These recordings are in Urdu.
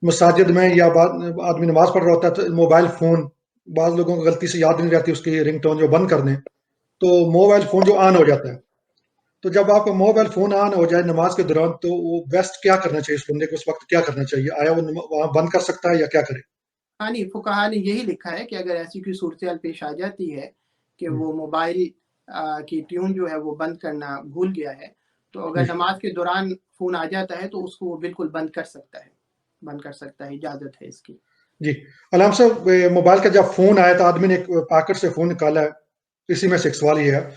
مساجد میں یا آدمی نماز پڑھ رہا ہوتا ہے تو موبائل فون بعض لوگوں کو غلطی سے یاد نہیں رہتی اس کی رنگ ٹون جو بند کر دیں، تو موبائل فون جو آن ہو جاتا ہے، تو جب آپ کا موبائل فون آن ہو جائے نماز کے دوران تو وہ بیسٹ کیا کرنا چاہیے اس بندے کو، اس وقت کیا کرنا چاہیے؟ آیا وہ وہاں بند کر سکتا ہے یا کیا کرے؟ ہاں نہیں، فقہا نے یہی لکھا ہے کہ اگر ایسی کوئی صورتحال پیش آ جاتی ہے کہ وہ موبائل کی ٹیون جو ہے وہ بند کرنا بھول گیا ہے، تو اگر نماز کے دوران فون آ جاتا ہے تو اس کو وہ بالکل بند کر سکتا ہے، اجازت ہے اس کی۔ جی علام صاحب، موبائل کا جب فون آیا تو آدمی نے ایک پاکٹ سے فون نکالا ہے، اسی میں سے ایک سوال یہ ہے،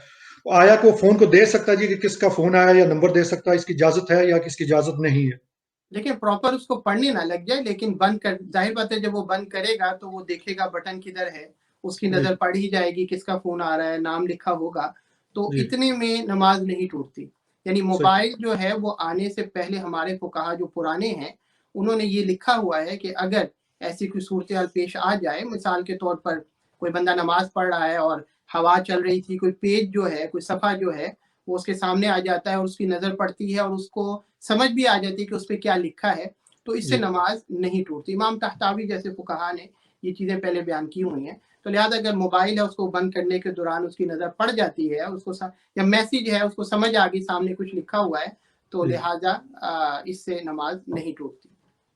آیا کو فون کو دے سکتا ہے جی کہ کس کا فون آیا یا نمبر دے سکتا ہے، اس کی اجازت ہے یا کس کی اجازت نہیں ہے؟ لیکن پراپر اس کو پڑھنے نہ لگ جائے، لیکن بند کر، ظاہر بات ہے جب وہ بند کرے گا تو وہ دیکھے گا بٹن کدھر ہے، اس کی نظر پڑ ہی جائے گی کس کا فون آ رہا ہے، نام لکھا ہوگا، تو جی اتنے میں نماز نہیں ٹوٹتی۔ یعنی صحیح، موبائل جو ہے وہ آنے سے پہلے ہمارے فقہا جو پرانے ہیں انہوں نے یہ لکھا ہوا ہے کہ اگر ایسی کوئی صورتحال پیش آ جائے، مثال کے طور پر کوئی بندہ نماز پڑھ رہا ہے اور ہوا چل رہی تھی، کوئی پیج جو ہے، کوئی صفحہ جو ہے وہ اس کے سامنے آ جاتا ہے اور اس کی نظر پڑتی ہے اور اس کو سمجھ بھی آ جاتی ہے کہ اس پہ کیا لکھا ہے، تو اس سے جی نماز نہیں ٹوٹتی۔ امام طحطاوی جیسے فقہا نے یہ چیزیں پہلے بیان کی ہوئی ہیں، تو لہٰذا اگر موبائل ہے اس کو بند کرنے کے دوران اس کی نظر پڑ جاتی ہے، اس کو یا میسیج ہے اس کو سمجھ آ گئی سامنے کچھ لکھا ہوا ہے، تو جی لہٰذا اس سے نماز نہیں ٹوٹتی۔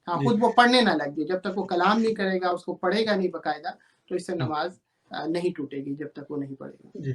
ہاں، جی خود وہ پڑھنے نہ لگ جائے، جب تک وہ کلام نہیں کرے گا، اس کو پڑھے گا نہیں باقاعدہ، تو اس سے نماز نہیں ٹوٹے گی جب تک وہ نہیں پڑھے گا۔ جی